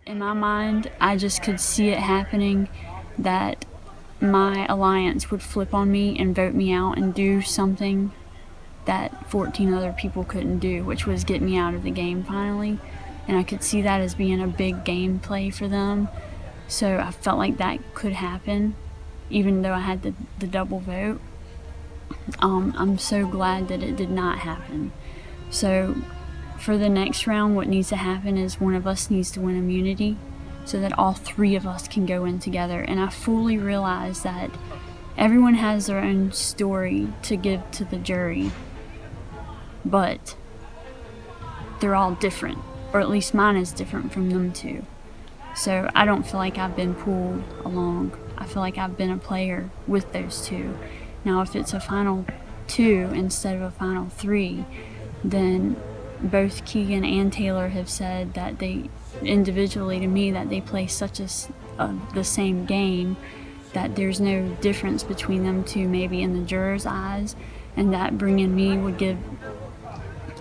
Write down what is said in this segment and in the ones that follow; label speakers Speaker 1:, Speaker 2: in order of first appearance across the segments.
Speaker 1: In my mind, I just could see it happening, that my alliance would flip on me and vote me out and do something that 14 other people couldn't do, which was get me out of the game finally. And I could see that as being a big game play for them. So I felt like that could happen, even though I had the double vote. I'm so glad that it did not happen. So for the next round, what needs to happen is one of us needs to win immunity so that all three of us can go in together. And I fully realize that everyone has their own story to give to the jury, but they're all different, or at least mine is different from them two. So I don't feel like I've been pulled along. I feel like I've been a player with those two. Now, if it's a final 2 instead of a final 3, then both Keegan and Taylor have said that they, individually to me, that they play such the same game, that there's no difference between them two maybe in the jurors' eyes, and that bringing me would give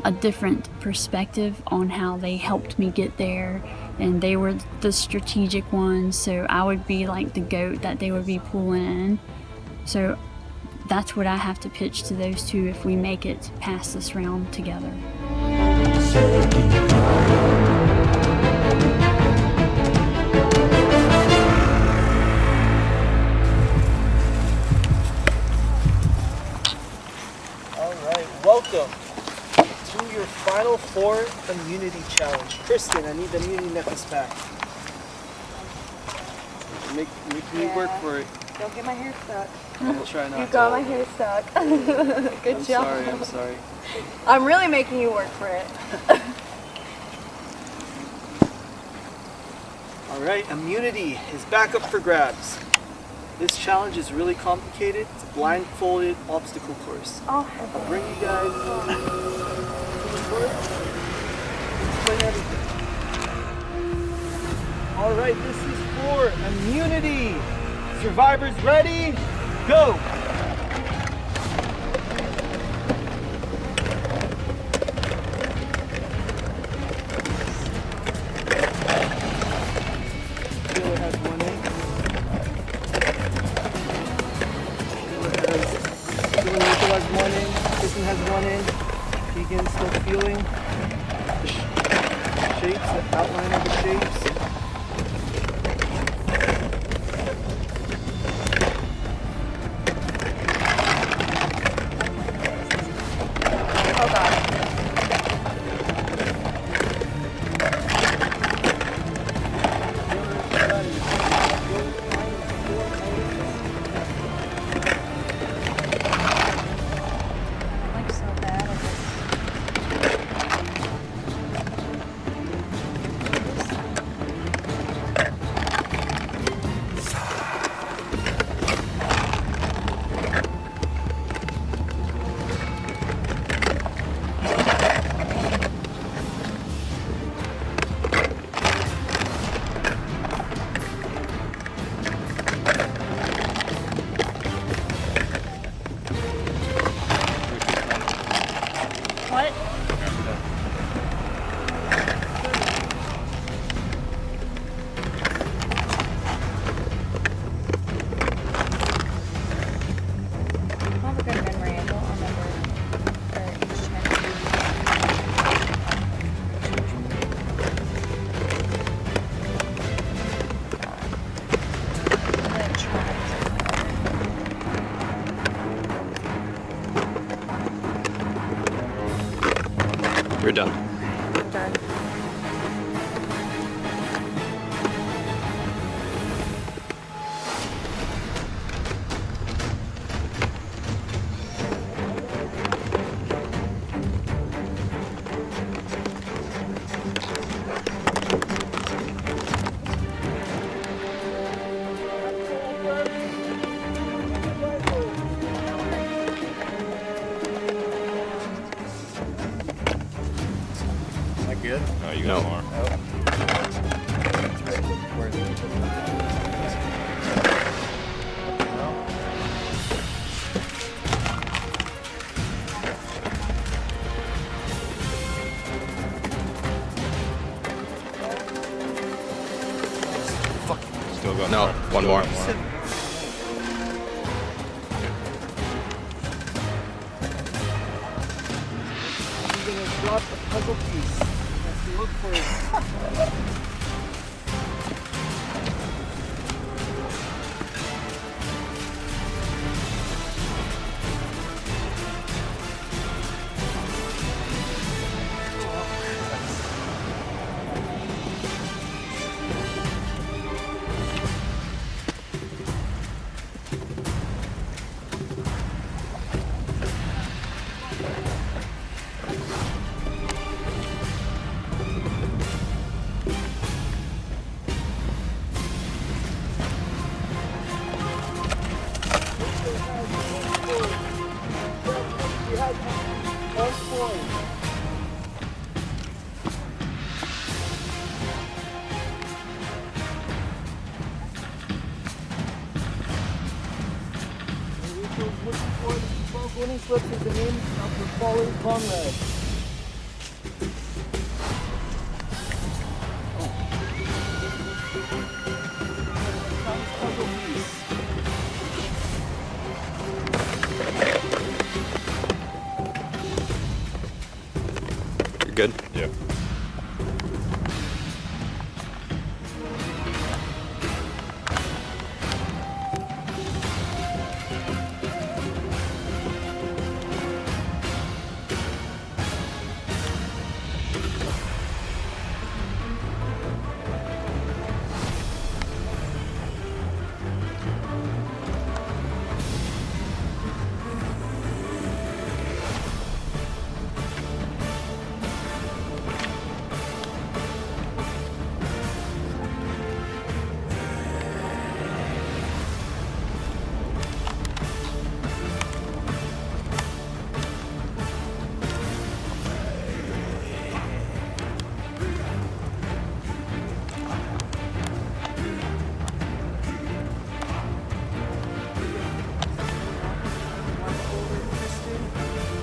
Speaker 1: a different perspective on how they helped me get there, and they were the strategic ones, so I would be like the goat that they would be pulling in. So that's what I have to pitch to those two if we make it past this round together.
Speaker 2: Alright, welcome to your final 4 immunity challenge. Kristen, I need the immunity necklace back. Make me work for it.
Speaker 3: Don't get my hair stuck.
Speaker 2: I'll try not
Speaker 3: You
Speaker 2: to.
Speaker 3: got my hair stuck. Good job.
Speaker 2: I'm sorry.
Speaker 3: I'm really making you work for it.
Speaker 2: Alright, immunity is back up for grabs. This challenge is really complicated. It's a blindfolded obstacle course.
Speaker 3: Oh,
Speaker 2: I'll bring you guys to the course. Explain everything. Alright, this is for immunity. Survivors ready? Go! Taylor has 1 in. Taylor has 1 in. Kristen has 1 in. Keegan's still feeling the shapes, the outline of the shapes.
Speaker 3: oh God. I'm like so bad at this. What? I have a good memory. I don't remember where each
Speaker 4: You're done.
Speaker 3: I'm done.
Speaker 2: Good?
Speaker 4: Oh, you got more. still got
Speaker 5: No, one more.
Speaker 2: He's gonna drop a puzzle piece. Let's look for it. You had 1 point. Rachel's looking for the 12 winning slips with the names of her fallen comrades. Puzzle piece.
Speaker 5: You're good?
Speaker 4: Yeah.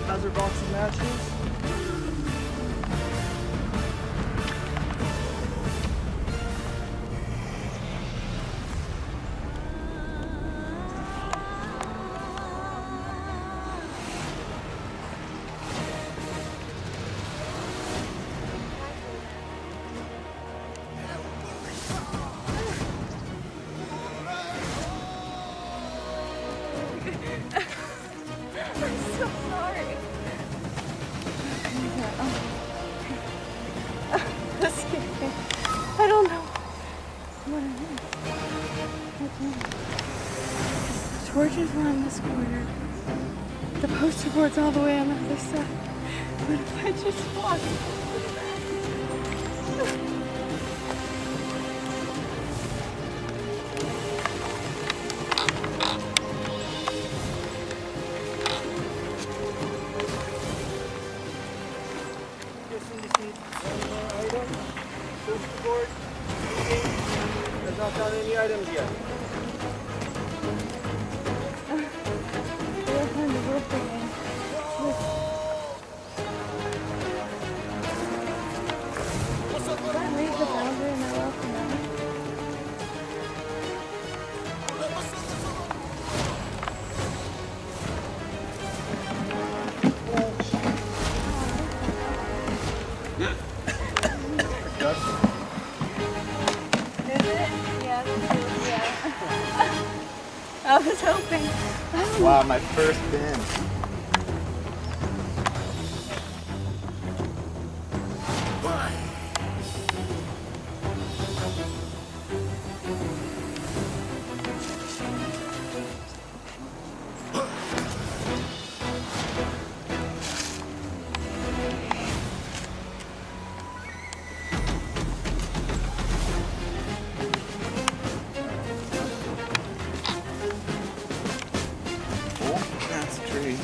Speaker 2: How's her box of matches?
Speaker 3: I'm so sorry. That's scary. I don't know what it is. The torches were on this corner. The poster board's all the way on the other side. What if I just walk?
Speaker 2: Guessing you see one more item. Poster board. Has not found any items yet.
Speaker 3: We'll find the roof again. Did I leave the boundary and I left them out? Is it? Yeah, I was hoping. I don't know.
Speaker 4: Wow, my first bin. Oh, that's a tree.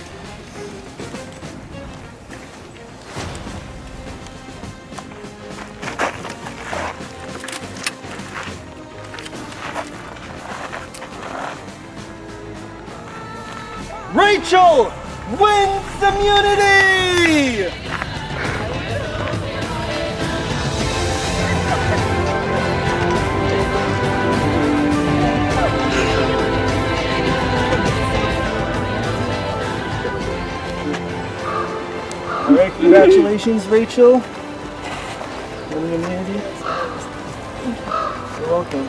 Speaker 2: Rachel wins immunity! Congratulations, Rachel. Winning immunity. You're welcome.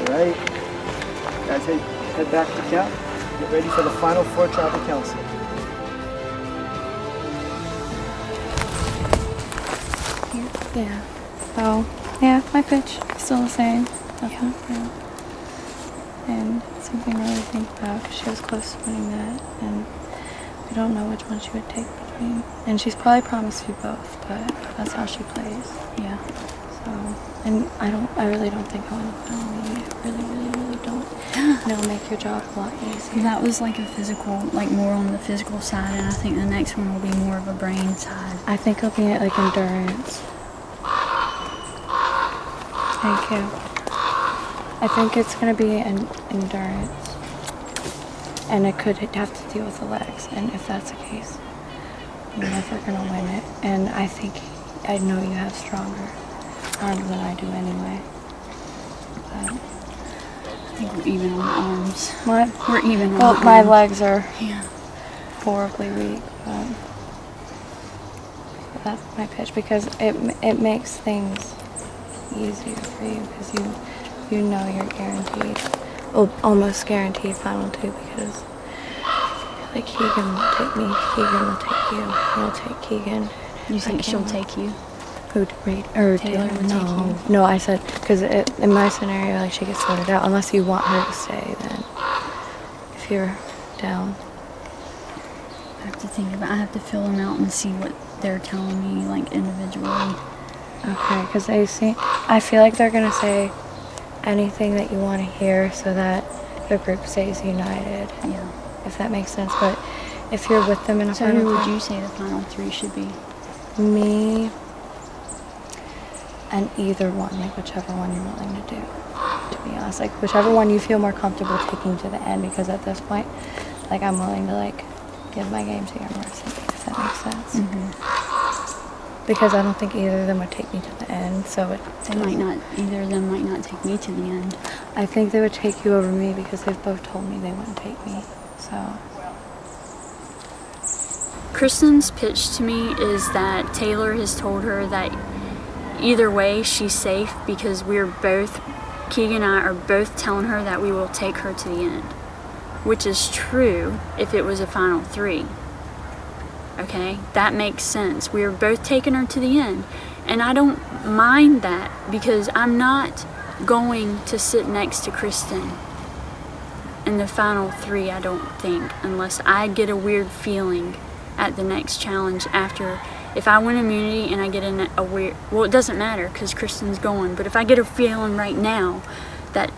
Speaker 2: Alright. Guys, head back to camp. Get ready for the final 4 tribal council.
Speaker 3: Yeah. So, yeah, my pitch is still the same. Nothing, yeah. And something to really think about because she was close to winning that, and we don't know which one she would take between. And she's probably promised you both, but that's how she plays.
Speaker 1: Yeah.
Speaker 3: So, and I really don't think I'll win the final meeting. I really don't. And it'll make your job a lot easier.
Speaker 1: That was like a physical, like more on the physical side, and I think the next one will be more of a brain side.
Speaker 3: I think it'll be like endurance. Thank you. I think it's going to be an endurance. And it could have to deal with the legs. And if that's the case, you're never going to win it. And I know you have stronger arms than I do anyway. But
Speaker 1: I think we're even on the arms.
Speaker 3: what?
Speaker 1: We're even on
Speaker 3: Well,
Speaker 1: the
Speaker 3: my
Speaker 1: arms.
Speaker 3: legs are
Speaker 1: Yeah.
Speaker 3: horribly weak. But that's my pitch because it makes things easier for you because you know you're guaranteed, well, almost guaranteed final 2 because like Keegan will take me, Keegan will take you, you'll take Keegan.
Speaker 1: You think she'll take you?
Speaker 3: Who or
Speaker 1: Taylor would
Speaker 3: no,
Speaker 1: take you.
Speaker 3: No, I said because in my scenario, like she gets sorted out unless you want her to stay. Then if you're down,
Speaker 1: I have to think about. I have to fill them out and see what they're telling me, like individually.
Speaker 3: okay, because I feel like they're gonna say anything that you want to hear so that the group stays united.
Speaker 1: Yeah.
Speaker 3: If that makes sense, but if you're with them in a
Speaker 1: So
Speaker 3: final
Speaker 1: who would
Speaker 3: three-
Speaker 1: you say the final 3 should be?
Speaker 3: Me and either one, like whichever one you're willing to do, to be honest, like whichever one you feel more comfortable taking to the end, because at this point, like I'm willing to like give my game to your mercy, if that makes sense.
Speaker 1: Mm-hmm.
Speaker 3: Because I don't think either of them would take me to the end, so
Speaker 1: Either of them might not take me to the end.
Speaker 3: I think they would take you over me because they've both told me they wouldn't take me, so.
Speaker 1: Kristen's pitch to me is that Taylor has told her that either way she's safe because Keegan and I are both telling her that we will take her to the end, which is true if it was a final 3. Okay, that makes sense. We are both taking her to the end, and I don't mind that because I'm not going to sit next to Kristen in the final 3, I don't think, unless I get a weird feeling at the next challenge after. If I win immunity and I get a weird, well, it doesn't matter because Kristen's going, but if I get a feeling right now that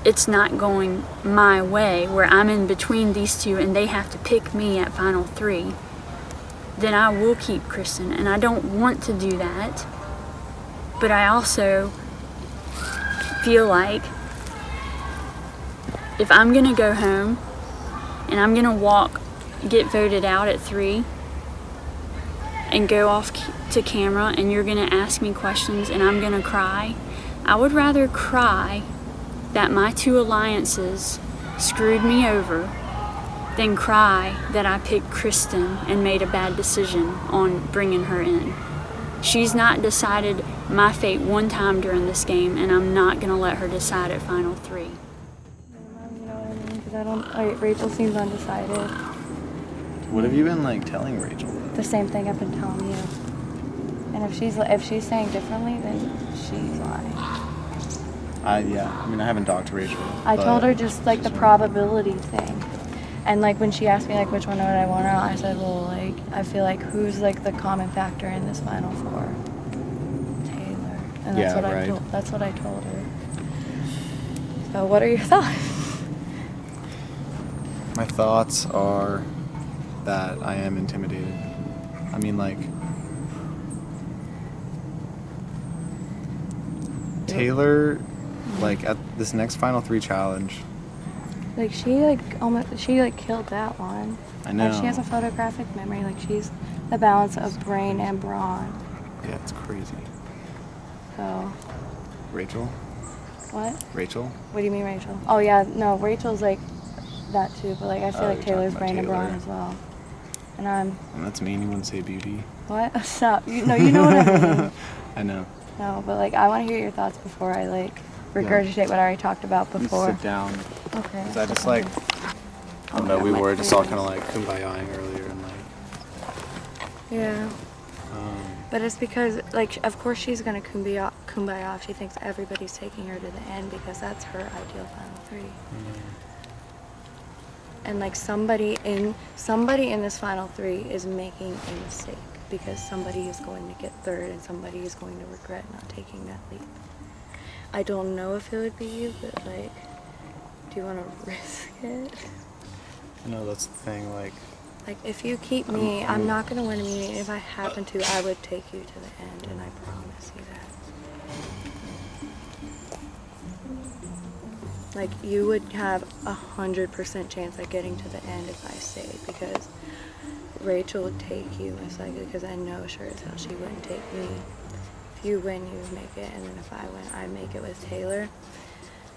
Speaker 1: it's not going my way, where I'm in between these 2 and they have to pick me at final 3, then I will keep Kristen, and I don't want to do that, but I also feel like if I'm gonna go home and I'm gonna get voted out at 3 and go off to camera and you're gonna ask me questions and I'm gonna cry, I would rather cry that my 2 alliances screwed me over than cry that I picked Kristen and made a bad decision on bringing her in. She's not decided my fate one time during this game, and I'm not gonna let her decide at final 3.
Speaker 3: You know what I mean? Because Rachel seems undecided.
Speaker 4: What have you been like telling Rachel?
Speaker 3: The same thing I've been telling you. And if she's saying differently, then she's lying.
Speaker 4: Yeah. I mean, I haven't talked to Rachel.
Speaker 3: I
Speaker 4: but
Speaker 3: told her just like the
Speaker 4: she's-
Speaker 3: probability thing. And like when she asked me like which one would I want out, I said, well, like I feel like who's like the common factor in this final 4? Taylor. And
Speaker 4: Yeah, right.
Speaker 3: That's what I told her. So what are your thoughts?
Speaker 4: My thoughts are that I am intimidated. I mean, like, Taylor, like at this next final 3 challenge.
Speaker 3: Like she killed that one.
Speaker 4: I know.
Speaker 3: And she has a photographic memory. Like she's the balance of brain and brawn.
Speaker 4: Yeah, it's crazy.
Speaker 3: So
Speaker 4: Rachel?
Speaker 3: what?
Speaker 4: Rachel?
Speaker 3: What do you mean, Rachel? Oh yeah, no, Rachel's like that too. But like I feel
Speaker 4: Oh,
Speaker 3: like
Speaker 4: you're
Speaker 3: Taylor's
Speaker 4: talking
Speaker 3: brain
Speaker 4: about
Speaker 3: and brawn
Speaker 4: Taylor.
Speaker 3: as well. And I'm...
Speaker 4: And that's mean, you wouldn't say beauty.
Speaker 3: What? Stop. You know what I mean.
Speaker 4: I know.
Speaker 3: No, but like I want to hear your thoughts before I like regurgitate what I already talked about
Speaker 4: You
Speaker 3: before.
Speaker 4: sit down.
Speaker 3: Okay.
Speaker 4: Because I just like, I don't know, we were just all kind of like kumbayaing earlier and like.
Speaker 3: Yeah. But it's because, like, of course she's gonna kumbaya if she thinks everybody's taking her to the end, because that's her ideal final three. And like somebody in this final three is making a mistake, because somebody is going to get third and somebody is going to regret not taking that leap. I don't know if it would be you, but like, do you want to risk it?
Speaker 4: No, that's the thing, like
Speaker 3: if you keep me, I'm not going to win a meeting. If I happen to, I would take you to the end, and I promise you that. Like, you would have 100% chance at getting to the end if I stayed, because Rachel would take you most likely, because I know sure as hell she wouldn't take me. If you win, you would make it, and then if I win, I make it with Taylor.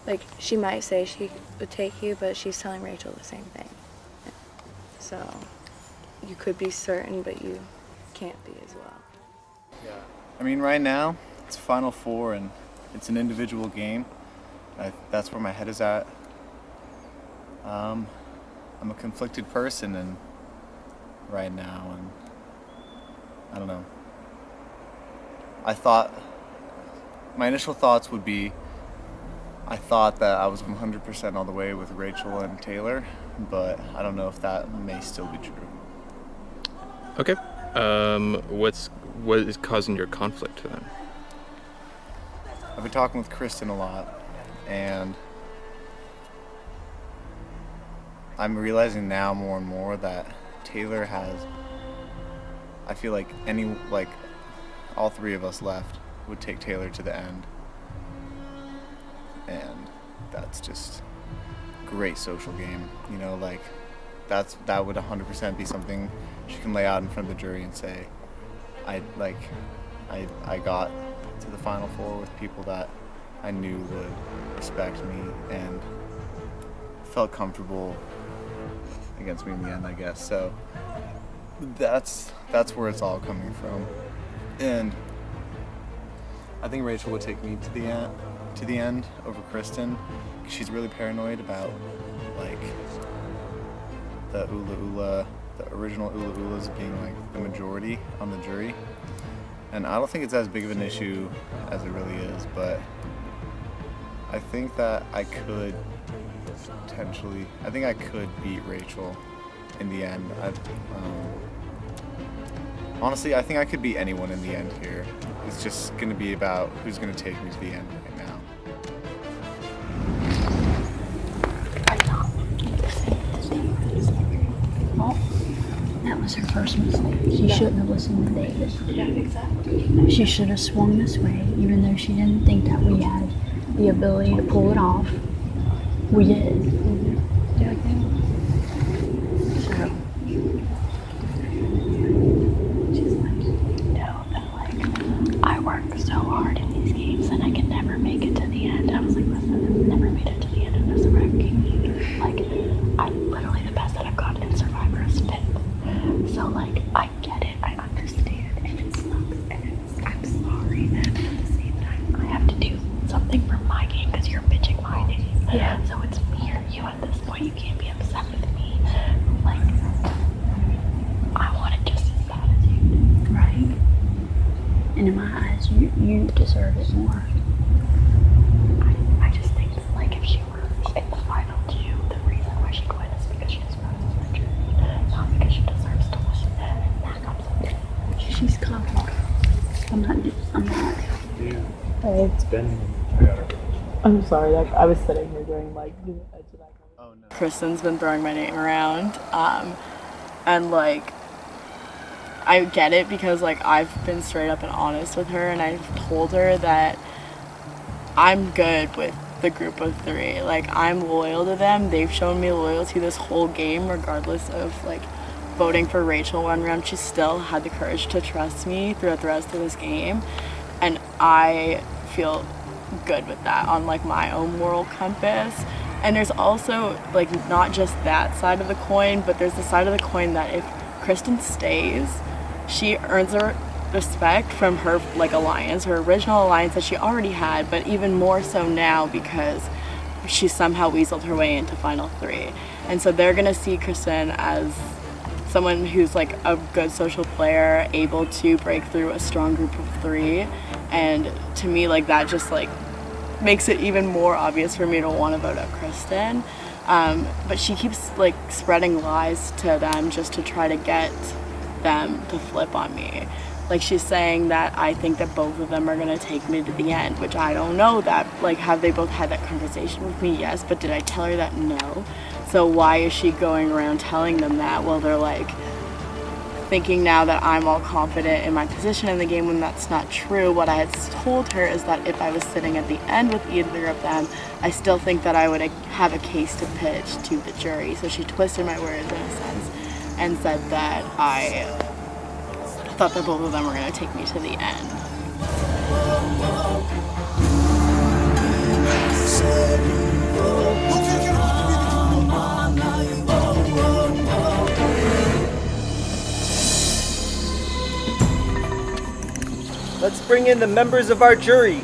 Speaker 3: Like, she might say she would take you, but she's telling Rachel the same thing. So, you could be certain, but you can't be as well.
Speaker 4: Yeah. I mean, right now, it's Final Four and it's an individual game. That's where my head is at. I'm a conflicted person and right now, and I don't know. My initial thoughts would be, I thought that I was 100% all the way with Rachel and Taylor, but I don't know if that may still be true.
Speaker 5: Okay. What is causing your conflict then?
Speaker 4: I've been talking with Kristen a lot, and I'm realizing now more and more that Taylor has, I feel like all three of us left would take Taylor to the end. And that's just great social game, you know, like that would 100% be something she can lay out in front of the jury and say, I got to the Final Four with people that I knew would respect me and felt comfortable against me in the end, I guess. So that's where it's all coming from. And I think Rachel would take me to the end over Kristen. She's really paranoid about like the original Ula Ulas being like the majority on the jury. And I don't think it's as big of an issue as it really is, but I think that I could beat Rachel in the end. Honestly, I think I could beat anyone in the end here. It's just going to be about who's going to take me to the end right now.
Speaker 1: Well, that was her first mistake. She shouldn't have listened to David. Yeah, exactly. She should have swung this way, even though she didn't think that we had the ability to pull it off. We did. Yeah, so she's like, no, but like, I work so hard in these games and I can never make it to the end. I was like, listen, I've never made it to the end of the Survivor game either. Like, I'm literally the best that I've gotten in Survivor is fifth. So like, I get it, I understand, and it sucks, and I'm sorry, and at the same time, I have to do something for my game because you're bitching my game. Yeah. So it's me or you at this point. You can't be upset with me. Like, I want it just as bad as you do. Right. And in my eyes, you deserve it more. I just think that, like, if she were in the final two, the reason why she quit is because she has roses injury, not because she deserves to win. And that comes up. She's cocky. I'm not.
Speaker 6: Yeah.
Speaker 3: Hey.
Speaker 6: It's been.
Speaker 2: I'm sorry, like I was sitting here during like the edge of that.
Speaker 4: Oh no.
Speaker 7: Kristen's been throwing my name around, and like I get it because like I've been straight up and honest with her, and I've told her that I'm good with the group of three. Like, I'm loyal to them. They've shown me loyalty this whole game, regardless of like voting for Rachel one round. She still had the courage to trust me throughout the rest of this game, and I feel good with that on like my own moral compass. And there's also like not just that side of the coin, but there's the side of the coin that if Kristen stays, she earns a respect from her like alliance, her original alliance that she already had, but even more so now because she somehow weaseled her way into final 3. And so they're gonna see Kristen as someone who's like a good social player, able to break through a strong group of 3. And to me, like, that just like makes it even more obvious for me to want to vote out Kristen. But she keeps like spreading lies to them just to try to get them to flip on me. Like, she's saying that I think that both of them are gonna take me to the end, which I don't know that. Like, have they both had that conversation with me? Yes, but did I tell her that? No. So why is she going around telling them that? Well, they're like thinking now that I'm all confident in my position in the game when that's not true. What I had told her is that if I was sitting at the end with either of them, I still think that I would have a case to pitch to the jury. So she twisted my words in a sense and said that I thought that both of them were going to take me to the end.
Speaker 2: Let's bring in the members of our jury.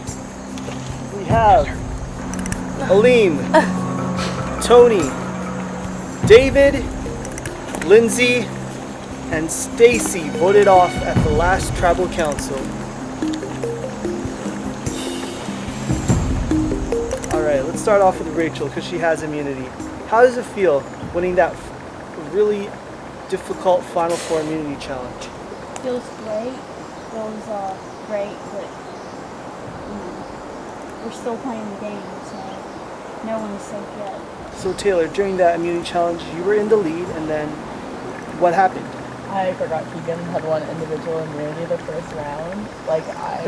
Speaker 2: We have Aleem, Tony, David, Lindsay, and Stacy voted off at the last tribal council. Alright, let's start off with Rachel because she has immunity. How does it feel winning that really difficult Final Four immunity challenge?
Speaker 1: Feels great. Feels great, but we're still playing the game, so no one's safe yet.
Speaker 2: So Taylor, during that immunity challenge, you were in the lead, and then what happened?
Speaker 7: I forgot Keegan had won individual immunity the first round. Like, I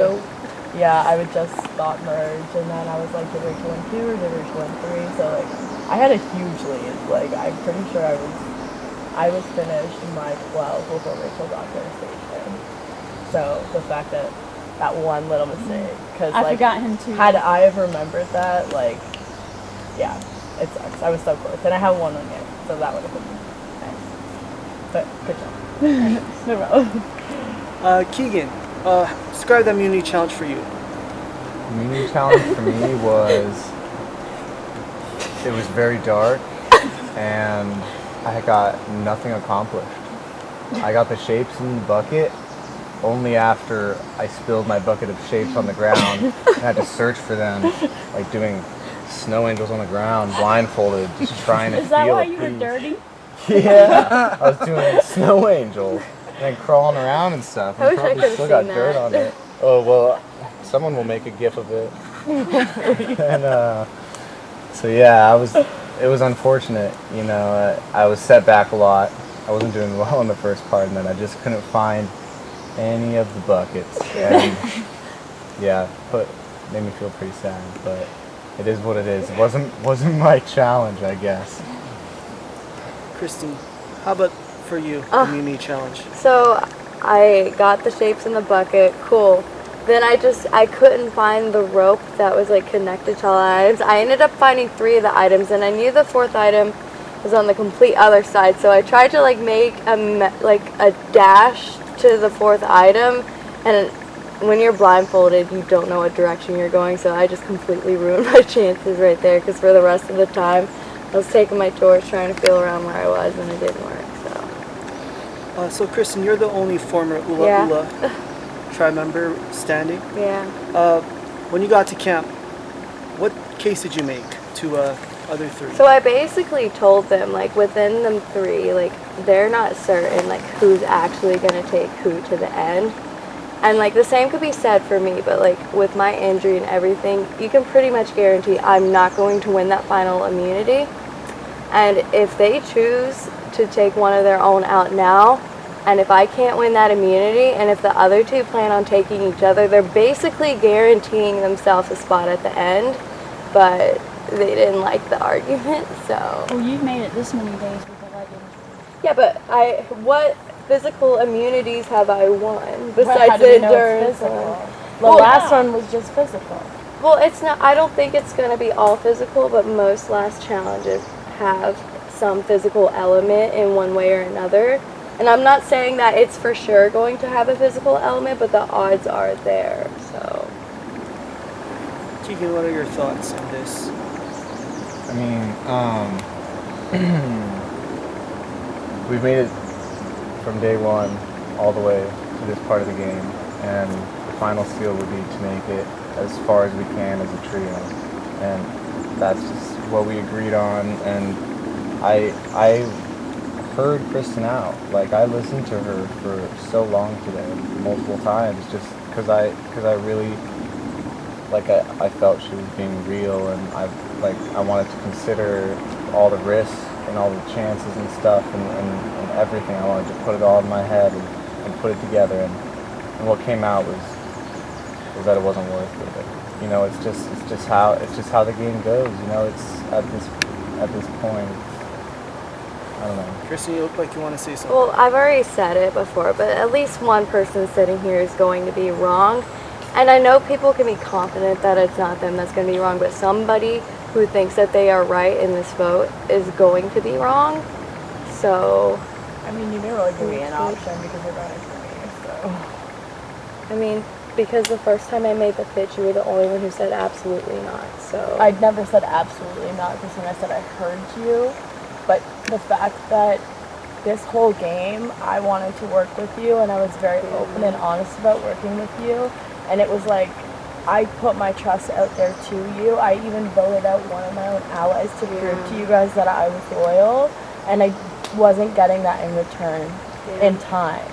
Speaker 7: would just thought merge, and then I was like, did Rachel win 2 or did Rachel win 3? So like, I had a huge lead. Like, I'm pretty sure I was finished in my 12 before Rachel got to her station. So the fact that one little mistake, because
Speaker 1: I
Speaker 7: like,
Speaker 1: forgot him too.
Speaker 7: had I have remembered that, like, yeah, it sucks. I was so close, and I have one on it, so that would have been nice. But good job. No problem.
Speaker 2: Keegan, describe the immunity challenge for you.
Speaker 6: Immunity challenge for me was, it was very dark and I got nothing accomplished. I got the shapes in the bucket only after I spilled my bucket of shapes on the ground. I had to search for them, like doing snow angels on the ground, blindfolded, just trying to feel.
Speaker 1: Is that why
Speaker 6: a
Speaker 1: you were
Speaker 6: piece.
Speaker 1: dirty?
Speaker 6: Yeah, I was doing snow angels and then crawling around and stuff.
Speaker 3: I
Speaker 6: And
Speaker 3: wish I
Speaker 6: probably
Speaker 3: could've
Speaker 6: still got
Speaker 3: seen
Speaker 6: dirt
Speaker 3: that.
Speaker 6: on it. Oh well, someone will make a gif of it. And so yeah, it was unfortunate. You know, I was set back a lot. I wasn't doing well in the first part, and then I just couldn't find any of the buckets. And yeah, made me feel pretty sad. But it is what it is. It wasn't my challenge, I guess.
Speaker 2: Christine, how about for you, the immunity challenge?
Speaker 3: So I got the shapes in the bucket, cool. Then I couldn't find the rope that was like connected to all the items. I ended up finding 3 of the items, and I knew the 4th item was on the complete other side. So I tried to like make a dash to the 4th item, and when you're blindfolded, you don't know what direction you're going. So I just completely ruined my chances right there, because for the rest of the time, I was taking my torch trying to feel around where I was, and it didn't work.
Speaker 2: So Kristen, you're the only former Ula tribe member standing.
Speaker 3: Yeah.
Speaker 2: When you got to camp, what case did you make to other 3?
Speaker 3: So I basically told them, like, within them 3, like, they're not certain, like, who's actually going to take who to the end. And, like, the same could be said for me, but, like, with my injury and everything, you can pretty much guarantee I'm not going to win that final immunity. And if they choose to take one of their own out now, and if I can't win that immunity, and if the other 2 plan on taking each other, they're basically guaranteeing themselves a spot at the end, but they didn't like the argument, so.
Speaker 1: Well, you've made it this many days with a leg injury.
Speaker 3: Yeah, but what physical immunities have I won
Speaker 7: How
Speaker 3: besides
Speaker 7: do
Speaker 3: the
Speaker 7: we know it's
Speaker 3: endurance
Speaker 7: physical?
Speaker 3: one?
Speaker 7: The
Speaker 3: Well,
Speaker 7: last one was just physical.
Speaker 3: Well, it's not. I don't think it's going to be all physical, but most last challenges have some physical element in one way or another. And I'm not saying that it's for sure going to have a physical element, but the odds are there, so.
Speaker 2: Keegan, what are your thoughts on this?
Speaker 6: I mean, we've made it from day one all the way to this part of the game, and the final seal would be to make it as far as we can as a trio, and that's just what we agreed on. And I heard Kristen out. Like, I listened to her for so long today, multiple times, just because I really, like, I felt she was being real, and I wanted to consider all the risks and all the chances and stuff and everything. I wanted to put it all in my head and put it together, and what came out was that it wasn't worth it. You know, it's just how the game goes. You know, it's at this point. I don't know.
Speaker 2: Kristen, you look like you want to say something.
Speaker 3: Well, I've already said it before, but at least one person sitting here is going to be wrong. And I know people can be confident that it's not them that's going to be wrong, but somebody who thinks that they are right in this vote is going to be wrong. So,
Speaker 7: I mean, you didn't really give me an option because you're voting for me, so.
Speaker 3: I mean, because the first time I made the pitch, you were the only one who said absolutely not, so.
Speaker 7: I never said absolutely not, because when I said I heard you, but the fact that this whole game, I wanted to work with you, and I was very open and honest about working with you, and it was like, I put my trust out there to you. I even voted out one of my own allies to prove to you guys that I was loyal, and I wasn't getting that in return in time.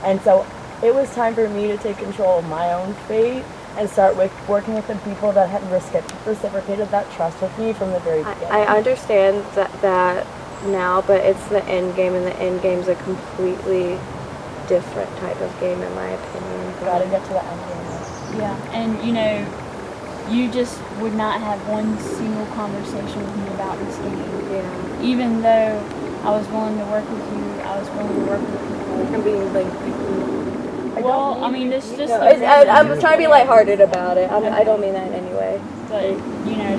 Speaker 7: And so it was time for me to take control of my own fate and start working with the people that had reciprocated that trust with me from the very beginning.
Speaker 3: I understand that now, but it's the end game, and the end game's a completely different type of game, in my opinion.
Speaker 7: You gotta get to the end game.
Speaker 1: Yeah, and you know, you just would not have one single conversation with me about this game.
Speaker 3: Yeah.
Speaker 1: Even though I was willing to work with you, I was willing to work with people.
Speaker 3: I'm being like,
Speaker 1: Well, I mean, it's just.
Speaker 3: I'm trying to be lighthearted about it. I don't mean that in any way.
Speaker 1: But you know,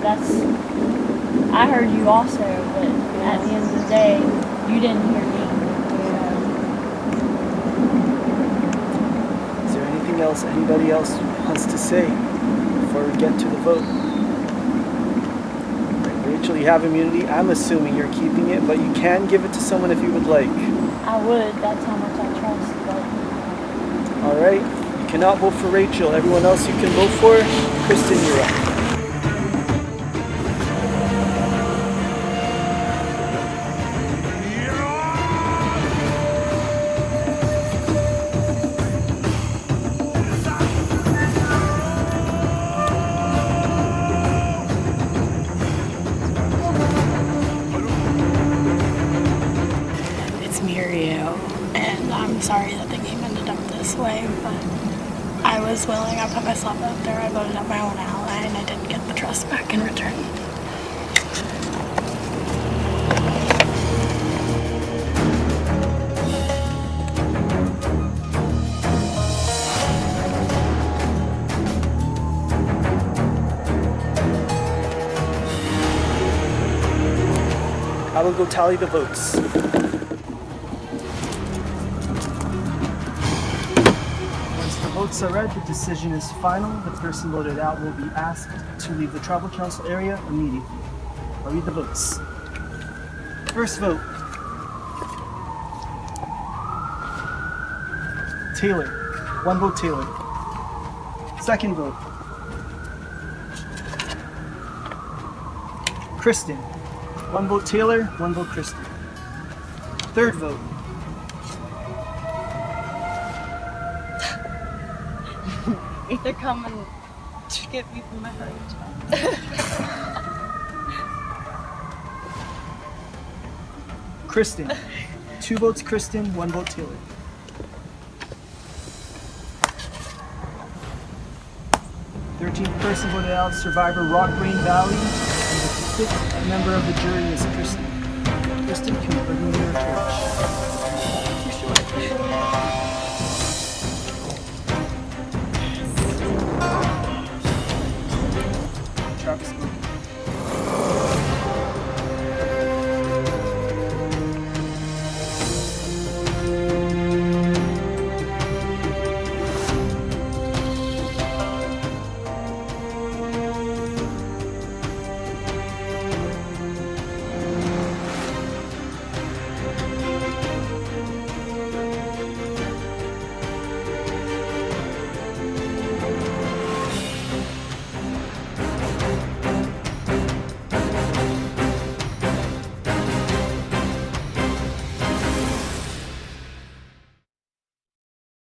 Speaker 1: I heard you also, but at the end of the day, you didn't hear me.
Speaker 2: Is there anything else anybody else wants to say before we get to the vote? Right, Rachel, you have immunity. I'm assuming you're keeping it, but you can give it to someone if you would like.
Speaker 1: I would. That's how much I trust. But
Speaker 2: All right. You cannot vote for Rachel. Everyone else you can vote for. Kristen, you're up.
Speaker 8: And I'm sorry that the game ended up this way, but I was willing, I put myself out there, I voted out my own ally, and I didn't get the trust back in return.
Speaker 2: I will go tally the votes. Once the votes are read, the decision is final. The person voted out will be asked to leave the tribal council area immediately. I'll read the votes. First vote. Taylor. 1 vote Taylor. Second vote. Kristen. 1 vote Taylor, 1 vote Kristen. Third vote.
Speaker 8: They're coming to get me from my heart.
Speaker 2: Kristen. 2 votes Kristen, 1 vote Taylor. The 13th person voted out, survivor Rockrain Valley, and the 5th member of the jury is Kristen. Kristen, can you bring me your torch?